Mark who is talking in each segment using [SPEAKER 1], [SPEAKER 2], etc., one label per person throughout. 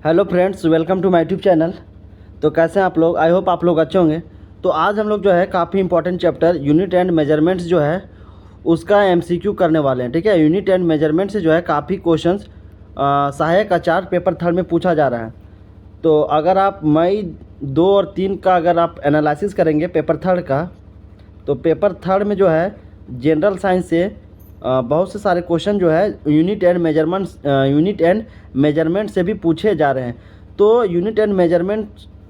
[SPEAKER 1] Hello friends, welcome to my YouTube channel. तो कैसे हैं आप लोग? आई होप आप लोग अच्छे होंगे। तो आज हम लोग जो है काफ़ी important chapter unit and measurements जो है उसका एमसीक्यू करने वाले हैं। ठीक है, यूनिट एंड मेजरमेंट से जो है काफ़ी क्वेश्चंस सहायक आचार पेपर थर्ड में पूछा जा रहा है। तो अगर आप मई 2 और 3 का अगर आप एनालिसिस करेंगे पेपर थर्ड का, तो पेपर थर्ड में जो है जनरल साइंस से बहुत से सारे क्वेश्चन जो है यूनिट एंड मेजरमेंट से भी पूछे जा रहे हैं। तो यूनिट एंड मेजरमेंट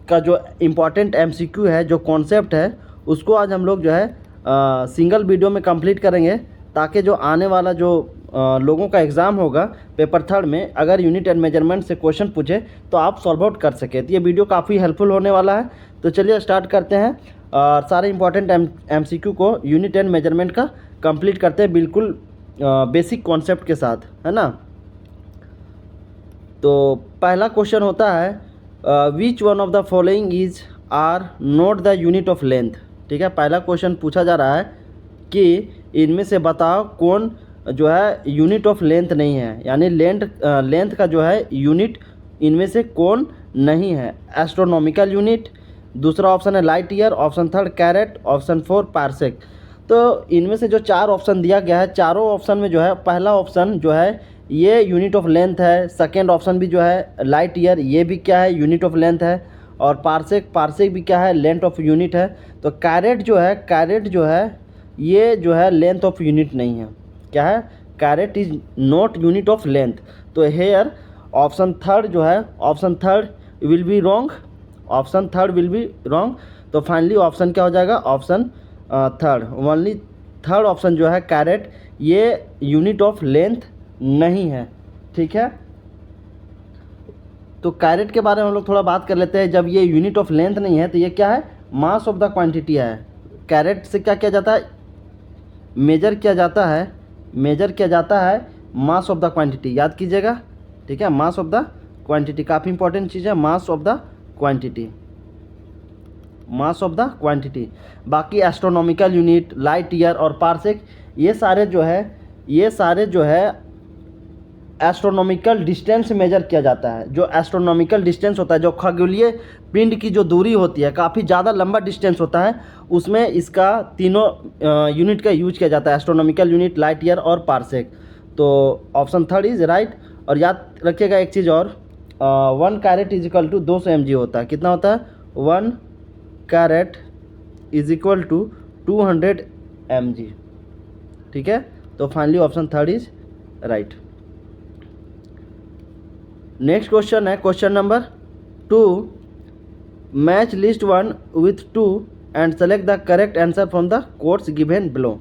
[SPEAKER 1] का जो इम्पोर्टेंट एमसीक्यू है, जो कॉन्सेप्ट है, उसको आज हम लोग जो है सिंगल वीडियो में कंप्लीट करेंगे, ताकि जो आने वाला जो लोगों का एग्ज़ाम होगा पेपर थर्ड में, अगर यूनिट एंड मेजरमेंट से क्वेश्चन पूछे तो आप सॉल्व आउट कर सकें। तो ये वीडियो काफ़ी हेल्पफुल होने वाला है। तो चलिए स्टार्ट करते हैं और सारे इंपॉर्टेंट एमसीक्यू को यूनिट एंड मेजरमेंट का कंप्लीट करते हैं, बिल्कुल बेसिक कॉन्सेप्ट के साथ, है ना। तो पहला क्वेश्चन होता है which one of the following is are not the unit of length. ठीक है, पहला क्वेश्चन पूछा जा रहा है कि इनमें से बताओ कौन जो है यूनिट ऑफ लेंथ नहीं है, यानी लेंथ का जो है यूनिट इनमें से कौन नहीं है। एस्ट्रोनॉमिकल यूनिट, दूसरा ऑप्शन है light year, option third carat, option 4 parsec. तो इनमें से जो 4 ऑप्शन दिया गया है, चारों ऑप्शन में जो है पहला ऑप्शन जो है ये यूनिट ऑफ लेंथ है, सेकेंड ऑप्शन भी जो है लाइट ईयर, ये भी क्या है, यूनिट ऑफ लेंथ है, और पार्सेक भी क्या है, लेंथ ऑफ यूनिट है। तो कैरेट जो है ये जो है लेंथ ऑफ यूनिट नहीं है। क्या है? Carat is not unit of length. तो हेयर ऑप्शन थर्ड जो है, option third will be wrong, option third will be wrong. तो फाइनली ऑप्शन क्या हो जाएगा? Option third, only third option जो है कैरेट, ये यूनिट ऑफ लेंथ नहीं है। ठीक है, तो कैरेट के बारे में हम लोग थोड़ा बात कर लेते हैं। जब ये यूनिट ऑफ लेंथ नहीं है तो ये क्या है? मास ऑफ द क्वांटिटी है। कैरेट से क्या किया जाता है? मेजर किया जाता है मास ऑफ द क्वांटिटी, याद कीजिएगा। ठीक है, मास ऑफ द क्वांटिटी काफ़ी इंपॉर्टेंट चीज़ है, मास ऑफ द क्वांटिटी। बाकी एस्ट्रोनॉमिकल यूनिट, लाइट ईयर और पार्सेक, ये सारे जो है एस्ट्रोनॉमिकल डिस्टेंस मेजर किया जाता है। जो एस्ट्रोनॉमिकल डिस्टेंस होता है, जो खगोलीय पिंड की जो दूरी होती है, काफ़ी ज़्यादा लंबा डिस्टेंस होता है, उसमें इसका तीनों यूनिट का यूज किया जाता है, एस्ट्रोनॉमिकल यूनिट, लाइट ईयर और पार्सेक। तो ऑप्शन थर्ड इज राइट। और याद रखिएगा एक चीज़ और, 1 carat is equal to 200 mg होता है। कितना होता है? 1 carat is equal to 200 mg। ठीक है, तो finally option third is right. Next question है question number 2। Match list 1 with 2 and select the correct answer from the codes given below.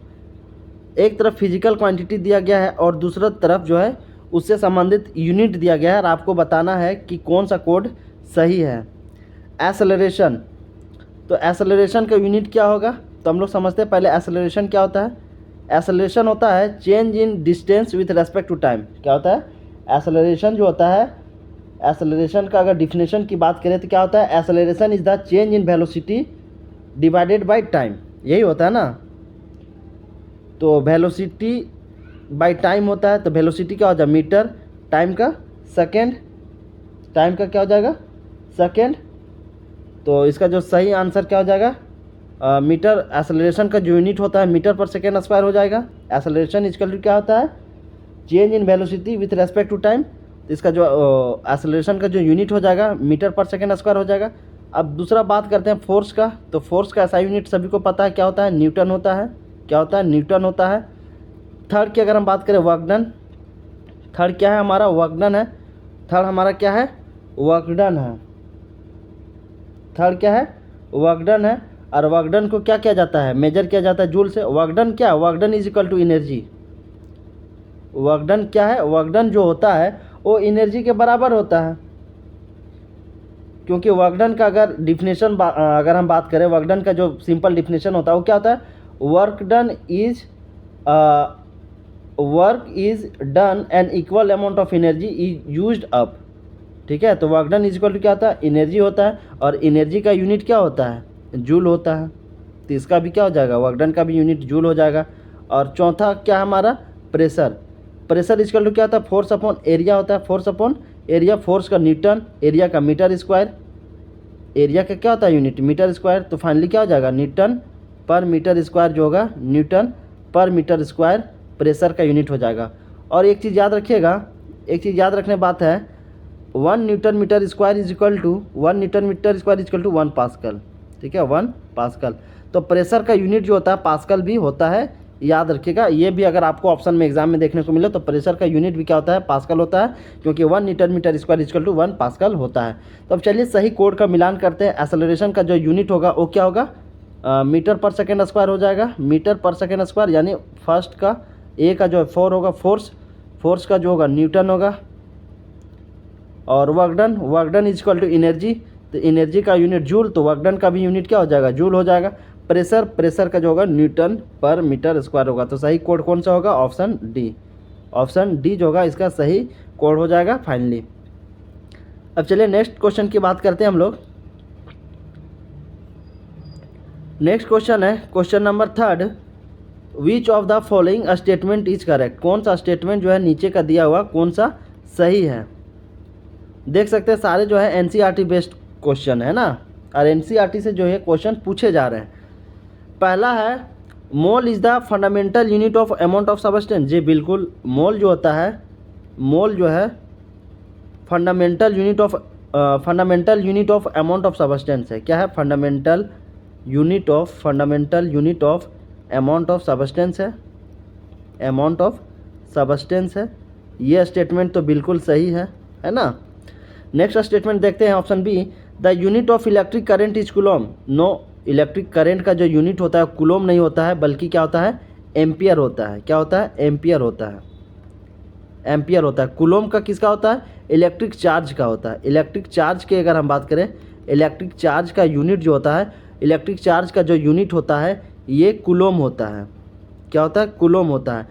[SPEAKER 1] एक तरफ फिजिकल क्वांटिटी दिया गया है और दूसरा तरफ जो है उससे संबंधित यूनिट दिया गया है, और आपको बताना है कि कौन सा कोड सही है। एसेलरेशन, तो एसेलरेशन का यूनिट क्या होगा? तो हम लोग समझते हैं पहले एसेलरेशन क्या होता है। एसेलरेशन होता है change in distance with respect to time. क्या होता है? एसेलरेशन जो होता है, एसेलरेशन का अगर डिफिनेशन की बात करें तो क्या होता है? Acceleration is the change in velocity divided by time, यही होता है ना। तो वेलोसिटी बाय टाइम होता है, तो वेलोसिटी क्या हो जाएगा? मीटर, टाइम का सेकेंड, टाइम का क्या हो जाएगा? सेकेंड। तो इसका जो सही आंसर क्या हो जाएगा? मीटर। एसेलरेशन का जो यूनिट होता है मीटर पर सेकेंड स्क्वायर हो जाएगा। एसेलरेशन इक्वल टू क्या होता है? Change in velocity with respect to time. तो इसका जो एसेलरेशन का जो यूनिट हो जाएगा मीटर पर सेकेंड स्क्वायर हो जाएगा। अब दूसरा बात करते हैं फोर्स का। तो फोर्स का ऐसा यूनिट सभी को पता है, क्या होता है? न्यूटन होता है। क्या होता है? न्यूटन होता है। थर्ड की अगर हम बात करें वर्क डन, थर्ड क्या है हमारा? वर्क डन है। थर्ड हमारा क्या है? वर्क डन है। थर्ड क्या है? वर्क डन है। और वर्क डन को क्या किया जाता है? मेजर किया जाता है जूल से। वर्क डन क्या? Work done is equal to energy. Work done क्या है? वर्क डन जो होता है वो एनर्जी के बराबर होता है, क्योंकि वर्क डन का अगर डिफिनेशन अगर हम बात करें, वर्क डन का जो सिंपल डिफिनेशन होता है वो क्या होता है? Work is done and equal amount of energy is used up. ठीक है, तो work done is equal to क्या होता है? एनर्जी होता है, और एनर्जी का यूनिट क्या होता है? जूल होता है। तो इसका भी क्या हो जाएगा? वर्क डन का भी यूनिट जूल हो जाएगा। और चौथा क्या हमारा? प्रेशर। प्रेशर इक्वल टू क्या होता है? फोर्स अपॉन एरिया होता है, फोर्स अपॉन एरिया फोर्स का न्यूटन, एरिया का मीटर स्क्वायर, एरिया का क्या होता है यूनिट मीटर स्क्वायर, तो फाइनली क्या हो जाएगा न्यूटन पर मीटर स्क्वायर जो होगा न्यूटन पर मीटर स्क्वायर प्रेशर का यूनिट हो जाएगा। और एक चीज़ याद रखिएगा, एक चीज़ याद रखने बात है 1 newton metre square is equal to 1 newton metre square is equal to 1 pascal, ठीक है 1 पास्कल। तो प्रेशर का यूनिट जो होता है पास्कल भी होता है, याद रखिएगा। ये भी अगर आपको ऑप्शन में एग्जाम में देखने को मिले तो प्रेशर का यूनिट भी क्या होता है पास्कल होता है, क्योंकि 1 newton metre square equal to 1 pascal होता है। तो अब चलिए सही कोड का मिलान करते हैं। एक्सेलरेशन का जो यूनिट होगा वो क्या होगा, मीटर पर सेकेंड स्क्वायर हो जाएगा, मीटर पर सेकेंड स्क्वायर, यानी फर्स्ट का ए का जो 4 होगा फोर्स का जो होगा न्यूटन होगा, और work done is equal to energy, तो एनर्जी का यूनिट जूल, तो वर्क डन का भी यूनिट क्या हो जाएगा जूल हो जाएगा। प्रेशर का जो होगा न्यूटन पर मीटर स्क्वायर होगा। तो सही कोड कौन सा होगा, ऑप्शन डी, ऑप्शन डी जो होगा इसका सही कोड हो जाएगा फाइनली। अब चलिए नेक्स्ट क्वेश्चन की बात करते हैं हम लोग। नेक्स्ट क्वेश्चन है question number 3, which of the following statement is correct, कौन सा स्टेटमेंट जो है नीचे का दिया हुआ कौन सा सही है। देख सकते हैं सारे जो है एनसीईआरटी बेस्ड क्वेश्चन है ना, और एनसीईआरटी से जो है क्वेश्चन पूछे जा रहे हैं। पहला है mole is the fundamental unit of amount of substance, जी बिल्कुल, मोल जो होता है, मोल जो है fundamental unit of amount of substance है। क्या है, fundamental unit of amount of substance है, अमाउंट ऑफ सबस्टेंस है। ये स्टेटमेंट तो बिल्कुल सही है ना। नेक्स्ट स्टेटमेंट देखते हैं option B, the unit of electric current is coulomb. No, electric current का जो यूनिट होता है कूलोम नहीं होता है, बल्कि क्या होता है एम्पियर होता है। क्या होता है, एम्पियर होता है, एम्पियर होता है। कूलोम का किसका होता है, इलेक्ट्रिक चार्ज का होता है। इलेक्ट्रिक चार्ज की अगर हम बात करें, इलेक्ट्रिक चार्ज का यूनिट जो होता है, इलेक्ट्रिक चार्ज का जो यूनिट होता है ये कूलोम होता है। क्या होता है, कूलोम होता है।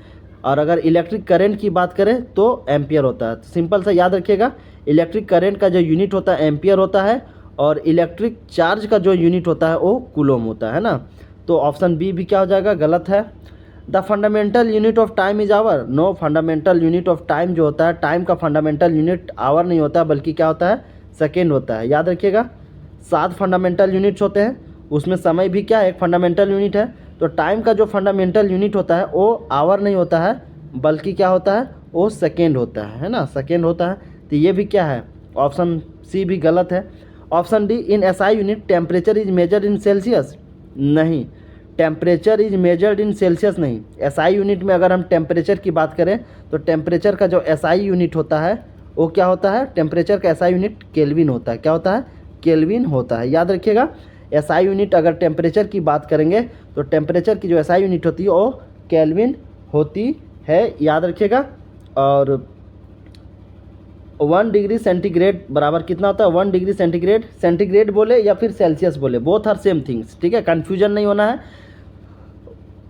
[SPEAKER 1] और अगर इलेक्ट्रिक करंट की बात करें तो एम्पियर होता है। तो सिंपल सा याद रखिएगा, इलेक्ट्रिक करंट का जो यूनिट होता है एम्पियर होता है, और इलेक्ट्रिक चार्ज का जो यूनिट होता है वो कूलोम होता है ना। तो ऑप्शन बी भी क्या हो जाएगा, गलत है। The fundamental unit of time is hour. No, fundamental unit of time जो होता है, टाइम का फंडामेंटल यूनिट आवर नहीं होता बल्कि क्या होता है, सेकेंड होता है। याद रखिएगा 7 फंडामेंटल यूनिट्स होते हैं, उसमें समय भी क्या है, एक फंडामेंटल यूनिट है। तो टाइम का जो फंडामेंटल यूनिट होता है वो आवर नहीं होता है बल्कि क्या होता है, वो सेकेंड होता है ना, सेकेंड होता है। तो ये भी क्या है, ऑप्शन सी भी गलत है। Option D, in SI unit temperature is measured in Celsius. नहीं, temperature is measured in Celsius नहीं। एसआई यूनिट में अगर हम टेम्परेचर की बात करें तो टेम्परेचर का जो एसआई यूनिट होता है वो क्या होता है, टेम्परेचर का एसआई यूनिट केल्विन होता है। क्या होता है, केल्विन होता है। याद रखिएगा एसआई यूनिट अगर टेम्परेचर की बात करेंगे तो टेम्परेचर की जो एसआई यूनिट होती है वो केल्विन होती है, याद रखिएगा। और 1 डिग्री सेंटीग्रेड बराबर कितना होता है, 1 डिग्री सेंटीग्रेड, सेंटीग्रेड बोले या फिर सेल्सियस बोले, बोथ आर सेम थिंग्स, ठीक है, कन्फ्यूजन नहीं होना है।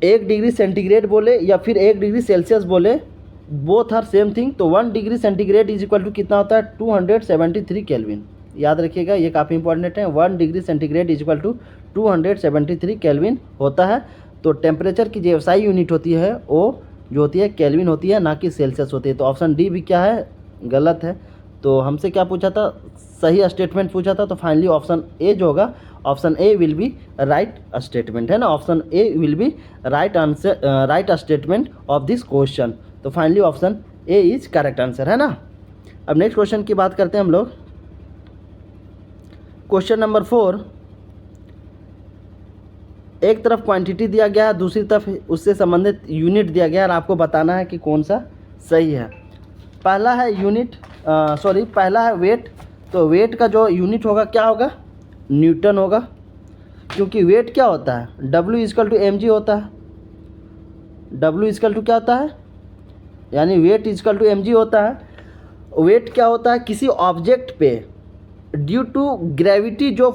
[SPEAKER 1] 1 डिग्री सेंटीग्रेड बोले या फिर 1 डिग्री सेल्सियस बोले, बोथ आर सेम थिंग। तो 1 degree centigrade is equal to कितना होता है, 273 केल्विन। याद रखिएगा ये काफ़ी इंपॉर्टेंट है, 1 degree centigrade is equal to 273 kelvin होता है। तो टेम्परेचर की जो एसआई यूनिट होती है वो जो होती है केल्विन होती है, ना कि सेल्सियस होती है। तो ऑप्शन डी भी क्या है, गलत है। तो हमसे क्या पूछा था, सही स्टेटमेंट पूछा था। तो फाइनली ऑप्शन ए जो होगा, option A will be right statement है ना, option A will be right answer, right statement of this question. तो finally option A is correct answer है ना। अब नेक्स्ट क्वेश्चन की बात करते हैं हम लोग। क्वेश्चन नंबर 4, एक तरफ क्वांटिटी दिया गया है, दूसरी तरफ उससे संबंधित यूनिट दिया गया है और आपको बताना है कि कौन सा सही है। पहला है पहला है वेट। तो वेट का जो यूनिट होगा क्या होगा, न्यूटन होगा, क्योंकि वेट क्या होता है, W इक्वल टू mg होता है। W इक्वल टू क्या होता है, यानी वेट इक्वल टू mg होता है। वेट क्या होता है, किसी ऑब्जेक्ट पे ड्यू टू ग्रेविटी जो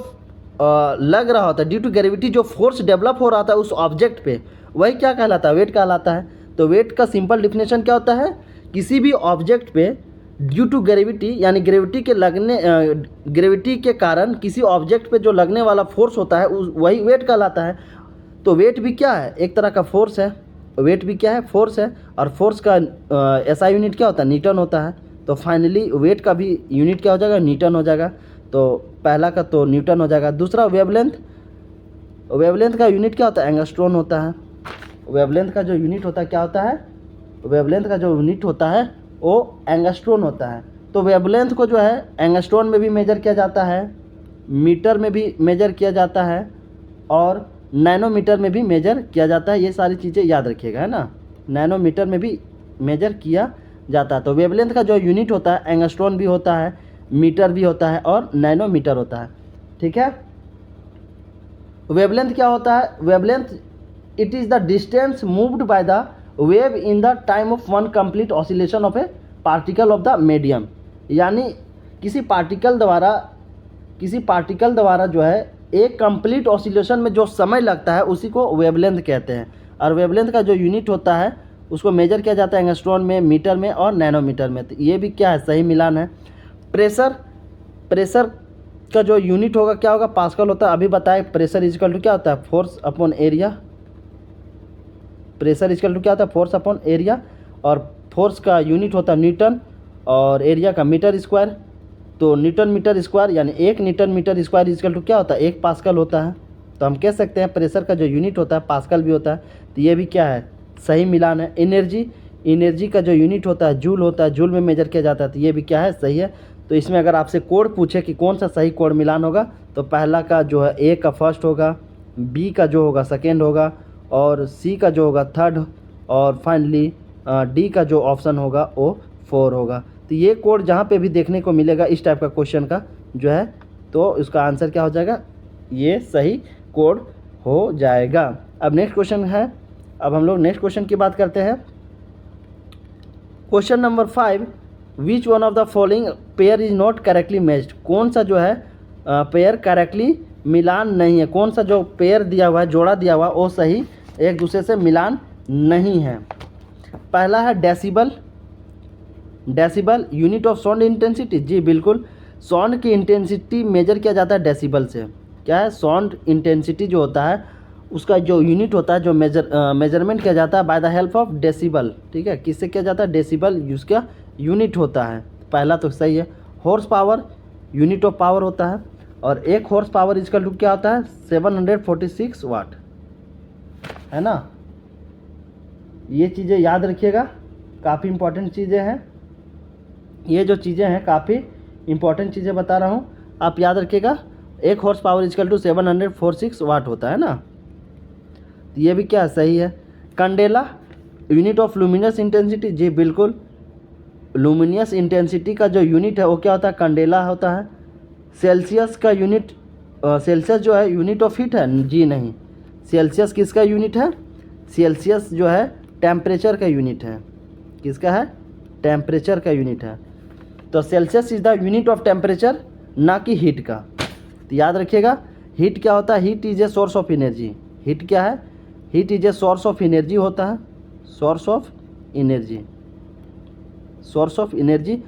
[SPEAKER 1] लग रहा होता है, ड्यू टू ग्रेविटी जो फोर्स डेवलप हो रहा था उस ऑब्जेक्ट पे, वही क्या कहलाता है, वेट कहलाता है। तो वेट का सिंपल डिफिनेशन क्या होता है, किसी भी ऑब्जेक्ट पे ड्यू टू ग्रेविटी, यानी ग्रेविटी के कारण किसी ऑब्जेक्ट पे जो लगने वाला फोर्स होता है वही वेट कहलाता है। तो वेट भी क्या है, एक तरह का फोर्स है। वेट भी क्या है, फोर्स है। और फोर्स का एसआई यूनिट क्या होता है, न्यूटन होता है। तो फाइनली वेट का भी यूनिट क्या हो जाएगा, न्यूटन हो जाएगा। तो पहला का तो न्यूटन हो जाएगा। दूसरा वेवलेंथ, वेवलेंथ का यूनिट क्या होता है, एंगस्ट्रॉन होता है। वेवलेंथ का जो यूनिट होता है क्या होता है, वेवलेंथ का जो यूनिट होता है वो एंगस्ट्रॉन होता है। तो वेवलेंथ को जो है एंगस्ट्रॉन में भी मेजर किया जाता है, मीटर में भी मेजर किया जाता है और नैनोमीटर में भी मेजर किया जाता है। ये सारी चीज़ें याद रखिएगा, है ना। नैनोमीटर में भी मेजर किया जाता है। तो वेवलेंथ का जो यूनिट होता है एंगस्ट्रॉन भी होता है, मीटर भी होता है और नैनोमीटर होता है। ठीक है। वेवलेंथ क्या होता है, wavelength it is the distance moved by the wave in the time of one complete oscillation of A particle of the medium. यानी किसी पार्टिकल द्वारा जो है एक कंप्लीट ऑसिलेशन में जो समय लगता है उसी को वेवलेंथ कहते हैं। और वेवलेंथ का जो यूनिट होता है उसको मेजर किया जाता है एंगस्ट्रॉन में, मीटर में और नैनोमीटर में। तो ये भी क्या है, सही मिलान है। प्रेशर का जो यूनिट होगा क्या होगा, पास्कल होता है। अभी बताए प्रेशर इजकल टू क्या होता है, force upon area. Pressure is equal to क्या होता है, फोर्स अपॉन एरिया। और फोर्स का यूनिट होता है न्यूटन और एरिया का मीटर स्क्वायर। तो न्यूटन मीटर स्क्वायर यानी 1 newton metre square is equal to क्या होता है, 1 पास्कल होता है। तो हम कह सकते हैं प्रेशर का जो यूनिट होता है पास्कल भी होता है। तो ये भी क्या है, सही मिलान है। एनर्जी का जो यूनिट होता है जूल होता है, जूल में मेजर किया जाता है। तो ये भी क्या है, सही है। तो इसमें अगर आपसे कोड पूछे कि कौन सा सही कोड मिलान होगा, तो पहला का जो है ए का फर्स्ट होगा, बी का जो होगा सेकेंड होगा और सी का जो होगा थर्ड और फाइनली डी का जो ऑप्शन होगा वो 4 होगा। तो ये कोड जहाँ पे भी देखने को मिलेगा इस टाइप का क्वेश्चन का जो है, तो इसका आंसर क्या हो जाएगा, ये सही कोड हो जाएगा। अब नेक्स्ट क्वेश्चन है, अब हम लोग नेक्स्ट क्वेश्चन की बात करते हैं। Question number 5, which one of the following pair is not correctly matched. कौन सा जो है पेयर करेक्टली मिलान नहीं है, कौन सा जो पेयर दिया हुआ है, जोड़ा दिया हुआ वो सही एक दूसरे से मिलान नहीं है। पहला है decibel. Decibel unit of sound intensity, जी बिल्कुल, साउंड की इंटेंसिटी मेजर किया जाता है डेसिबल से। क्या है, साउंड इंटेंसिटी जो होता है उसका जो यूनिट होता है, जो मेजरमेंट किया जाता है by the help of decibel. ठीक है, किससे किया जाता है, डेसिबल उसका यूनिट होता है। पहला तो सही है। Horse power unit of power होता है और 1 हॉर्स पावर इजकल टू क्या होता है, 746 वाट, है ना। ये चीज़ें याद रखिएगा, काफ़ी इंपॉर्टेंट चीज़ें हैं। ये जो चीज़ें हैं काफ़ी इंपॉर्टेंट चीज़ें बता रहा हूँ, आप याद रखिएगा। 1 हॉर्स पावर इजकल टू 746 वाट होता है ना। तो ये भी क्या सही है। Kandela unit of luminous intensity, जी बिल्कुल, लुमिनियस इंटेंसिटी का जो यूनिट है वो क्या होता है, कंडेला होता है। सेल्सियस का यूनिट, सेल्सियस जो है यूनिट ऑफ हीट है, जी नहीं। सेल्सियस किसका यूनिट है, सेल्सियस जो है टेम्परेचर का यूनिट है। किसका है, टेम्परेचर का यूनिट है। तो Celsius is the unit of temperature, ना कि हीट का। तो याद रखिएगा, हीट क्या होता है, heat is a source of energy. Heat क्या है, heat is a source of energy होता है, source of energy, source of energy.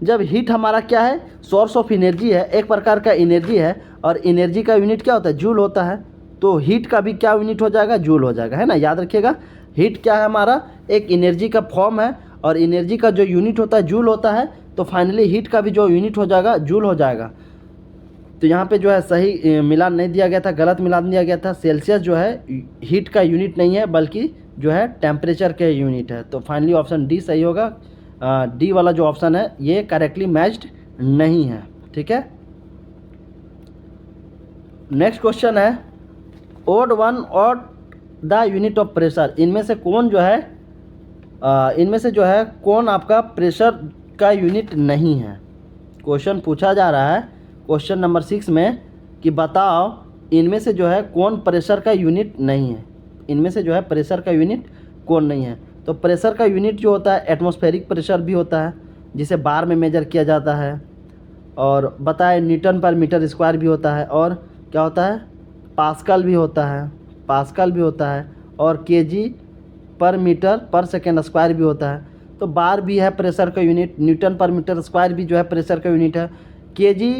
[SPEAKER 1] जब हीट हमारा क्या है, सोर्स ऑफ एनर्जी है, एक प्रकार का एनर्जी है और एनर्जी का यूनिट क्या होता है, जूल होता है। तो हीट का भी क्या यूनिट हो जाएगा, जूल हो जाएगा, है ना। याद रखिएगा, हीट क्या है हमारा, एक एनर्जी का फॉर्म है और एनर्जी का जो यूनिट होता है जूल होता है। तो फाइनली हीट का भी जो यूनिट हो जाएगा जूल हो जाएगा। तो यहाँ पे जो है सही मिलान नहीं दिया गया था, गलत मिलान दिया गया था। सेल्सियस जो है हीट का यूनिट नहीं है बल्कि जो है टेम्परेचर के यूनिट है। तो फाइनली ऑप्शन डी सही होगा। डी वाला जो ऑप्शन है ये करेक्टली मैच्ड नहीं है। ठीक है, नेक्स्ट क्वेश्चन है, ओड वन और द यूनिट ऑफ प्रेशर। इनमें से कौन जो है इनमें से जो है कौन आपका प्रेशर का यूनिट नहीं है। क्वेश्चन पूछा जा रहा है क्वेश्चन नंबर 6 में कि बताओ इनमें से जो है कौन प्रेशर का यूनिट नहीं है। इनमें से जो है प्रेशर का यूनिट कौन नहीं है। तो प्रेशर का यूनिट जो होता है एटमॉस्फेरिक प्रेशर भी होता है, जिसे बार में मेजर किया जाता है, और बताए न्यूटन पर मीटर स्क्वायर भी होता है, और क्या होता है, पास्कल भी होता है, पास्कल भी होता है, और केजी पर मीटर पर सेकेंड स्क्वायर भी होता है। तो बार भी है प्रेशर का यूनिट, न्यूटन पर मीटर स्क्वायर भी जो है प्रेशर का यूनिट है, केजी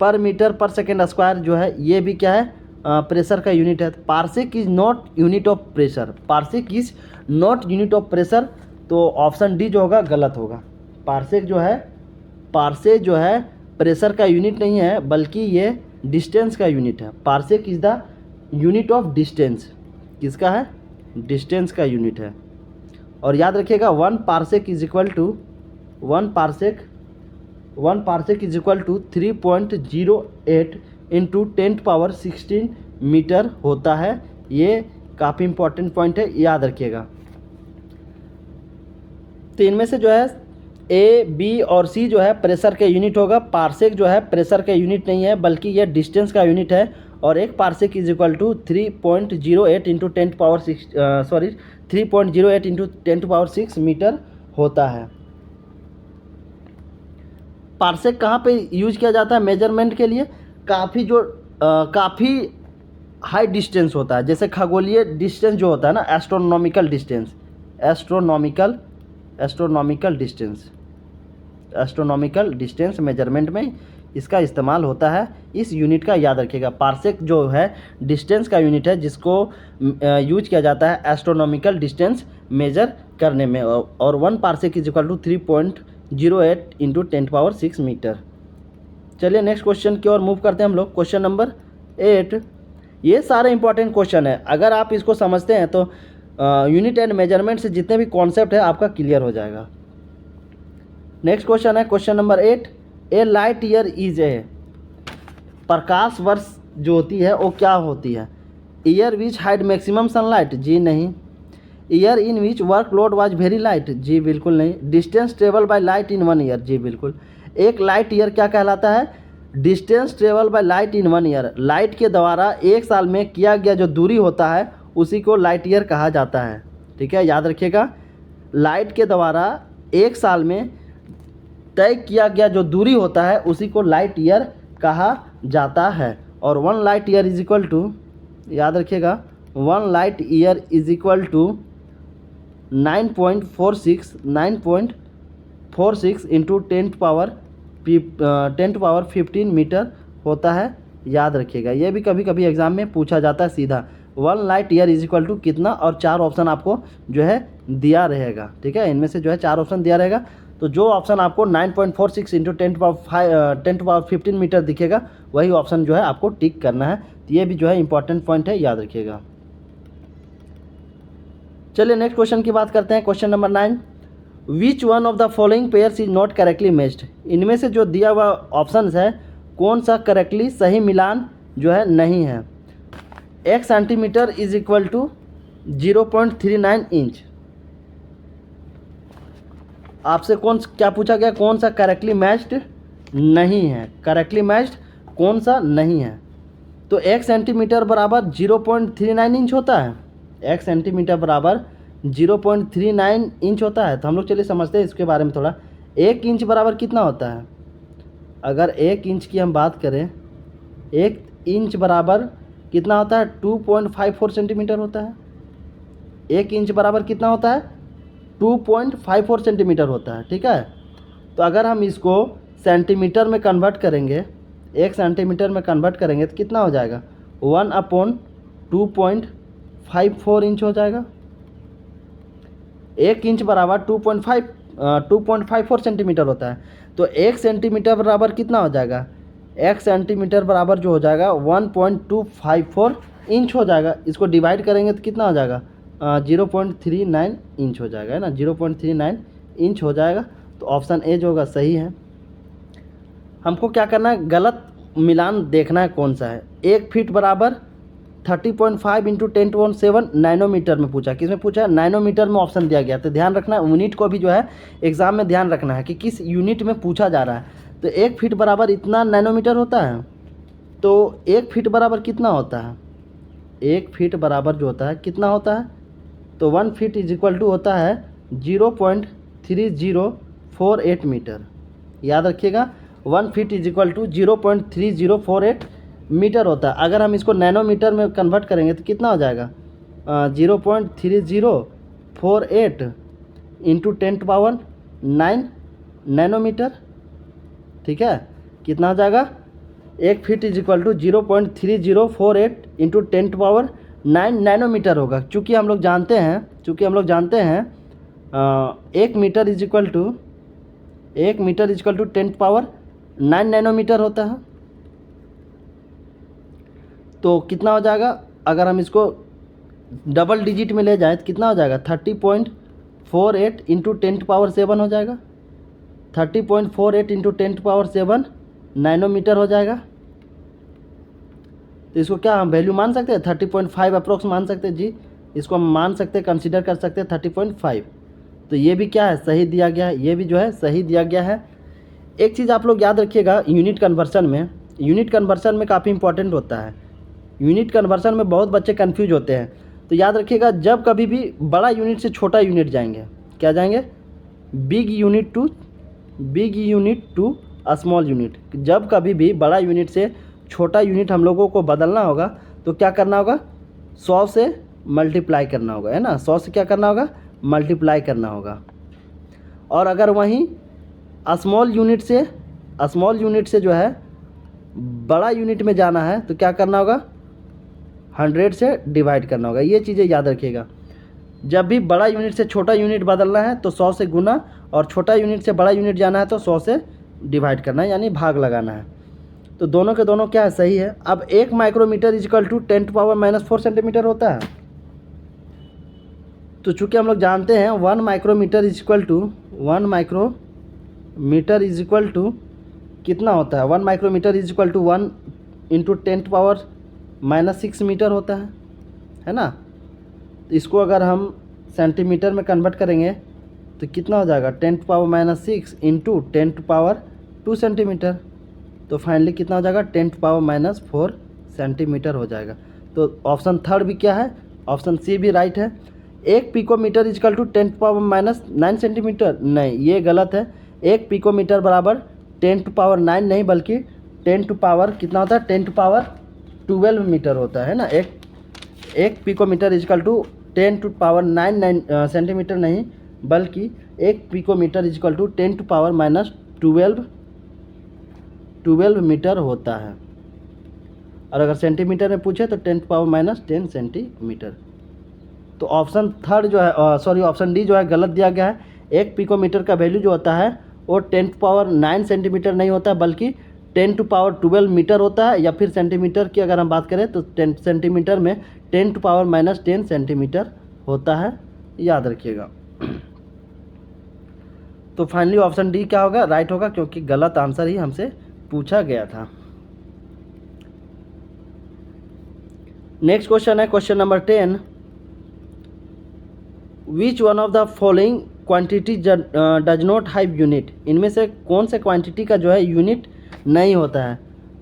[SPEAKER 1] पर मीटर पर सेकेंड स्क्वायर जो है ये भी क्या है, प्रेशर का यूनिट है। Parsec is not unit of pressure, parsec is not unit of pressure. तो ऑप्शन डी जो होगा गलत होगा। पार्सेक जो है पार्सेक जो है प्रेशर का यूनिट नहीं है बल्कि ये डिस्टेंस का यूनिट है। Parsec is the unit of distance. किसका है? डिस्टेंस का यूनिट है। और याद रखिएगा 1 parsec is equal to 1 parsec is equal to 3.08 into 10⁻16 metre होता है। ये काफ़ी इंपॉर्टेंट पॉइंट है, याद रखिएगा। तो इनमें से जो है ए, बी और सी जो है प्रेशर के यूनिट होगा। पार्सेक जो है प्रेशर का यूनिट नहीं है बल्कि यह डिस्टेंस का यूनिट है। और एक parsec is equal to 3.08 into 10⁻6 metre होता है। पार्सेक कहाँ पे यूज किया जाता है मेजरमेंट के लिए? काफ़ी हाई डिस्टेंस होता है, जैसे खगोलीय डिस्टेंस जो होता है ना, एस्ट्रोनॉमिकल डिस्टेंस मेजरमेंट में इसका इस्तेमाल होता है। इस यूनिट का याद रखिएगा। पार्सेक जो है डिस्टेंस का यूनिट है जिसको यूज किया जाता है एस्ट्रोनॉमिकल डिस्टेंस मेजर करने में। और 1 parsec is equal to 3.08 into 10⁻6 metre. चलिए नेक्स्ट क्वेश्चन की ओर मूव करते हैं हम लोग। Question number 8। ये सारे इंपॉर्टेंट क्वेश्चन है, अगर आप इसको समझते हैं तो यूनिट एंड मेजरमेंट से जितने भी कॉन्सेप्ट है आपका क्लियर हो जाएगा। नेक्स्ट क्वेश्चन है question number 8। A light year is a, प्रकाश वर्ष जो होती है वो क्या होती है? Year which hide maximum sunlight, जी नहीं। Year in which workload was very light, जी बिल्कुल नहीं। Distance travel by light in 1 year, जी बिल्कुल। एक लाइट ईयर क्या कहलाता है? Distance travel by light in 1 year, light के द्वारा 1 साल में किया गया जो दूरी होता है उसी को लाइट ईयर कहा जाता है। ठीक है, याद रखिएगा। लाइट के द्वारा 1 साल में तय किया गया जो दूरी होता है उसी को लाइट ईयर कहा जाता है। और 1 light year is equal to, याद रखिएगा, 1 light year is equal to 9.46 into 10⁻15 metre होता है। याद रखिएगा, ये भी कभी कभी एग्जाम में पूछा जाता है सीधा। 1 light year is equal to कितना, और 4 ऑप्शन आपको जो है दिया रहेगा। ठीक है, इनमें से जो है 4 ऑप्शन दिया रहेगा, तो जो ऑप्शन आपको 9.46 इंटू 10⁻15 मीटर दिखेगा वही ऑप्शन जो है आपको टिक करना है। तो ये भी जो है इंपॉर्टेंट पॉइंट है, याद रखिएगा। चलिए नेक्स्ट क्वेश्चन की बात करते हैं। Question number 9। Which one of the following pairs is not correctly matched, इनमें से जो दिया हुआ ऑप्शन है कौन सा करेक्टली सही मिलान जो है नहीं है? 1 centimetre is equal to 0.39 inch. आपसे क्या पूछा गया? कौन सा करेक्टली मैच्ड नहीं है? करेक्टली मैच्ड कौन सा नहीं है? तो 1 सेंटीमीटर बराबर 0.39 इंच होता है। 1 सेंटीमीटर बराबर 0.39 इंच होता है। तो हम लोग चलिए समझते हैं इसके बारे में थोड़ा। 1 इंच बराबर कितना होता है? अगर 1 इंच की हम बात करें, 1 इंच बराबर कितना होता है? 2.54 सेंटीमीटर होता है। 1 इंच बराबर कितना होता है? 2.54 सेंटीमीटर होता है। ठीक है, तो अगर हम इसको सेंटीमीटर में कन्वर्ट करेंगे, 1 सेंटीमीटर में कन्वर्ट करेंगे तो कितना हो जाएगा? 1/2.54 इंच हो जाएगा। 1 इंच बराबर 2.54 सेंटीमीटर होता है। तो 1 सेंटीमीटर बराबर कितना हो जाएगा? 1 सेंटीमीटर बराबर जो हो जाएगा 1.254 इंच हो जाएगा। इसको डिवाइड करेंगे तो कितना हो जाएगा? 0.39 इंच हो जाएगा, है ना। 0.39 इंच हो जाएगा। तो ऑप्शन ए जो होगा सही है। हमको क्या करना है? गलत मिलान देखना है कौन सा है। 1 फीट बराबर 30.5 इंटू 10⁻7 नैनोमीटर में पूछा। किस में पूछा? नैनोमीटर में ऑप्शन दिया गया। तो ध्यान रखना है, यूनिट को भी जो है एग्जाम में ध्यान रखना है कि किस यूनिट में पूछा जा रहा है। तो 1 फीट बराबर इतना नैनोमीटर होता है। तो 1 फीट बराबर कितना होता है? 1 फीट बराबर जो होता है कितना होता है? तो 1 फीट इज इक्वल टू होता है 0.3048 मीटर। याद रखिएगा, 1 feet is equal to 0.3048 metre होता है। अगर हम इसको नैनोमीटर में कन्वर्ट करेंगे तो कितना हो जाएगा? 0.3048 इंटू 10⁻9 नैनोमीटर। ठीक है, कितना हो जाएगा? 1 feet is equal to 0.3048 into 10⁻9 nanometre होगा। चूँकि हम लोग जानते हैं 1 metre is equal to 1 metre is equal to 10⁹ nanometre होता है। तो कितना हो जाएगा, अगर हम इसको डबल डिजिट में ले जाएँ तो कितना हो जाएगा, 30.48 इंटू 10⁻7 हो जाएगा। 30.48 इंटू 10⁻7 नैनोमीटर हो जाएगा। तो इसको क्या हम वैल्यू मान सकते हैं, 30.5 अप्रोक्स मान सकते हैं जी, इसको हम मान सकते हैं, कंसीडर कर सकते हैं 30.5। तो ये भी क्या है, सही दिया गया है, ये भी जो है सही दिया गया है। एक चीज़ आप लोग याद रखिएगा, यूनिट कन्वर्सन में काफ़ी इंपॉर्टेंट होता है। यूनिट कन्वर्सन में बहुत बच्चे कन्फ्यूज होते हैं। तो याद रखिएगा, जब कभी भी बड़ा यूनिट से छोटा यूनिट जाएंगे, क्या जाएंगे, big unit to small unit. जब कभी भी बड़ा यूनिट से छोटा यूनिट हम लोगों को बदलना होगा तो क्या करना होगा, 100 से मल्टीप्लाई करना होगा, है ना। 100 से क्या करना होगा, मल्टीप्लाई करना होगा। और अगर वहीं स्मॉल यूनिट से जो है बड़ा यूनिट में जाना है तो क्या करना होगा, 100 से डिवाइड करना होगा। ये चीज़ें याद रखिएगा, जब भी बड़ा यूनिट से छोटा यूनिट बदलना है तो 100 से गुना, और छोटा यूनिट से बड़ा यूनिट जाना है तो 100 से डिवाइड करना है, यानी भाग लगाना है। तो दोनों के दोनों क्या है, सही है। अब 1 माइक्रोमीटर इजकल टू 10⁻⁻4 सेंटीमीटर होता है। तो चूँकि हम लोग जानते हैं 1 माइक्रोमीटर इजकल टू कितना होता है, 1 micrometre is equal to 1 into 10⁻⁻6 metre होता है ना। तो इसको अगर हम सेंटीमीटर में कन्वर्ट करेंगे तो कितना हो जाएगा, 10⁻6 इंटू 10⁻2 सेंटीमीटर। तो फाइनली कितना हो जाएगा, 10⁻4 सेंटीमीटर हो जाएगा। तो ऑप्शन थर्ड भी क्या है, ऑप्शन सी भी राइट है। 1 पिकोमीटर इजकल टू 10⁻9 सेंटीमीटर, नहीं ये गलत है। 1 पिकोमीटर बराबर 10⁻9 नहीं, बल्कि 10 कितना होता है, 10⁻12 मीटर होता है ना। एक पिकोमीटर इजकल टू 10⁻9 सेंटीमीटर नहीं, बल्कि 1 पिकोमीटर इजकल टू 10⁻12 मीटर होता है। और अगर सेंटीमीटर में पूछे तो 10⁻10 सेंटीमीटर। तो ऑप्शन थर्ड जो है, ऑप्शन डी जो है गलत दिया गया है। 1 पिकोमीटर का वैल्यू जो होता है वो 10⁻9 सेंटीमीटर नहीं होता, बल्कि 10⁻12 मीटर होता है। या फिर सेंटीमीटर की अगर हम बात करें तो सेंटीमीटर में 10⁻10 सेंटीमीटर होता है, याद रखिएगा। तो फाइनली ऑप्शन डी क्या होगा, राइट होगा, क्योंकि गलत आंसर ही हमसे पूछा गया था। नेक्स्ट क्वेश्चन है question number 10। Which one of the following quantity does not have unit. इनमें से कौन से क्वांटिटी का जो है यूनिट नहीं होता है।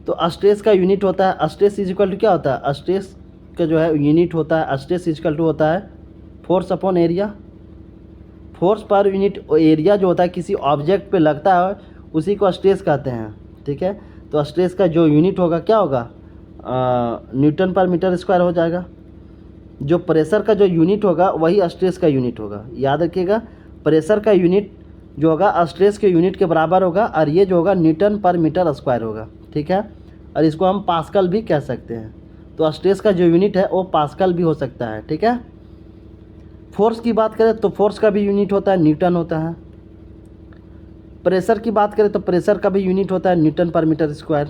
[SPEAKER 1] तो स्ट्रेस का यूनिट होता है, स्ट्रेस इजिकल टू क्या होता है, स्ट्रेस का जो है यूनिट होता है, स्ट्रेस इजिकल टू होता है force upon area. Force per unit area जो होता है किसी ऑब्जेक्ट पे लगता है उसी को स्ट्रेस कहते हैं, ठीक है। तो स्ट्रेस का जो यूनिट होगा क्या होगा, न्यूटन पर मीटर स्क्वायर हो जाएगा। जो प्रेशर का जो यूनिट होगा वही स्ट्रेस का यूनिट होगा, याद रखिएगा। प्रेशर का यूनिट जो होगा स्ट्रेस के यूनिट के बराबर होगा, और ये जो होगा न्यूटन पर मीटर स्क्वायर होगा, ठीक है। और इसको हम पास्कल भी कह सकते हैं। तो स्ट्रेस का जो यूनिट है वो पास्कल भी हो सकता है, ठीक है। फोर्स की बात करें तो फोर्स का भी यूनिट होता है, न्यूटन होता है। प्रेशर की बात करें तो प्रेशर का भी यूनिट होता है, न्यूटन पर मीटर स्क्वायर।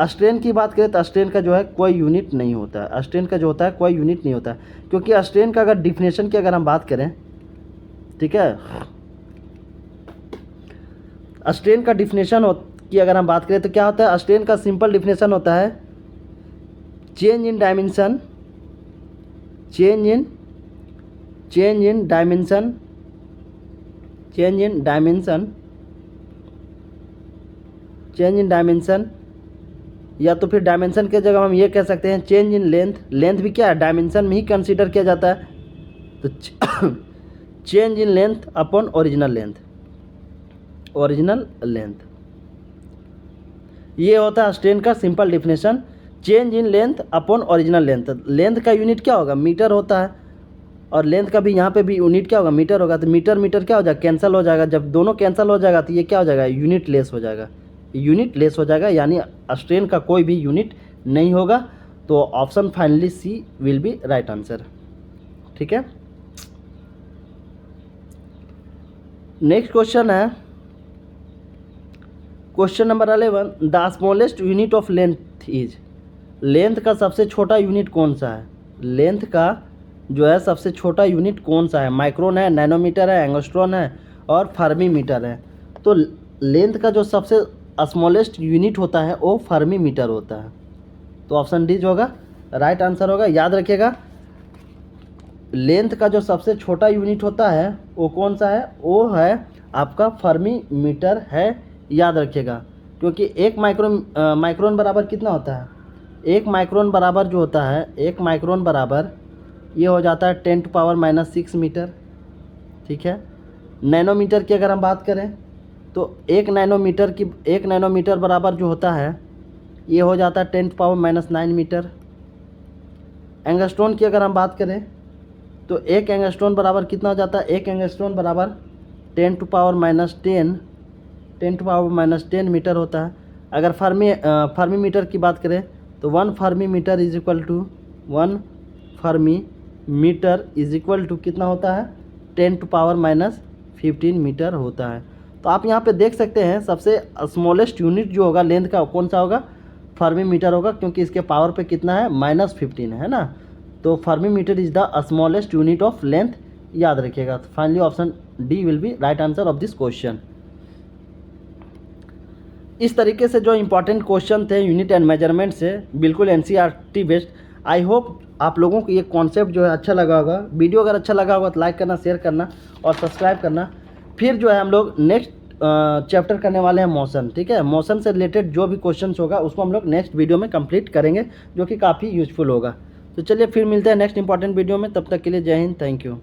[SPEAKER 1] स्ट्रेन की बात करें तो स्ट्रेन का जो है कोई यूनिट नहीं होता है, स्ट्रेन का जो होता है कोई यूनिट नहीं होता है। क्योंकि स्ट्रेन का अगर डिफिनेशन की अगर हम बात करें, ठीक है, स्ट्रेन का डिफिनेशन की अगर हम बात करें तो क्या होता है, स्ट्रेन का सिंपल डिफिनेशन होता है चेंज इन डायमेंशन या तो फिर डायमेंशन के जगह हम ये कह सकते हैं चेंज इन लेंथ भी क्या है, डायमेंशन में ही कंसीडर किया जाता है। तो change in length upon original length, ये होता है स्ट्रेन का simple definition, change in length upon original length. Length का यूनिट क्या होगा, मीटर होता है, और लेंथ का भी यहाँ पे भी यूनिट क्या होगा, मीटर होगा। तो मीटर क्या हो जाएगा, कैंसिल हो जाएगा। जब दोनों कैंसिल हो जाएगा तो ये क्या हो जाएगा, यूनिट लेस हो जाएगा, यानी स्ट्रेन का कोई भी यूनिट नहीं होगा। तो option finally C will be right answer, ठीक है। नेक्स्ट क्वेश्चन है question number 11, the smallest unit of length is. Length का सबसे छोटा यूनिट कौन सा है? लेंथ का जो है सबसे छोटा यूनिट कौन सा है? माइक्रोन है, नैनोमीटर है, एंगस्ट्रॉन है और फर्मी मीटर है। तो लेंथ का जो सबसे स्मॉलेस्ट यूनिट होता है वो फर्मी मीटर होता है। तो ऑप्शन डी जो होगा राइट आंसर होगा। याद रखिएगा, लेंथ का जो सबसे छोटा यूनिट होता है वो कौन सा है? वो है आपका फर्मी मीटर है। याद रखिएगा, क्योंकि एक माइक्रोन बराबर कितना होता है? एक माइक्रोन बराबर जो होता है, एक माइक्रोन बराबर ये हो जाता है 10⁻⁻6 मीटर। ठीक है। नैनोमीटर की अगर हम बात करें तो एक नैनोमीटर बराबर जो होता है ये हो जाता है 10⁻⁹ मीटर। एंगस्ट्रॉन की अगर हम बात करें तो एक एंगस्ट्रॉन बराबर कितना हो जाता है? एक एंगस्ट्रॉन बराबर 10⁻10 मीटर होता है। अगर फर्मी मीटर की बात करें तो 1 fermi metre is equal to कितना होता है? 10⁻15 मीटर होता है। तो आप यहाँ पे देख सकते हैं सबसे स्मॉलेस्ट यूनिट जो होगा लेंथ का कौन सा होगा? फर्मी मीटर होगा, क्योंकि इसके पावर पे कितना है? -15 है ना। तो fermi metre is the smallest unit of length. याद रखिएगा। तो finally option D will be right answer of this question. इस तरीके से जो इंपॉर्टेंट क्वेश्चन थे यूनिट एंड मेजरमेंट से, बिल्कुल एनसीईआरटी बेस्ड। आई होप आप लोगों को ये कॉन्सेप्ट जो है अच्छा लगा होगा। वीडियो अगर अच्छा लगा होगा तो लाइक करना, शेयर करना और सब्सक्राइब करना। फिर जो है हम लोग नेक्स्ट चैप्टर करने वाले हैं मोशन। ठीक है। मोशन से रिलेटेड जो भी क्वेश्चन होगा उसको हम लोग नेक्स्ट वीडियो में कंप्लीट करेंगे, जो कि काफ़ी यूजफुल होगा। तो चलिए फिर मिलते हैं नेक्स्ट इंपॉर्टेंट वीडियो में। तब तक के लिए जय हिंद, थैंक यू।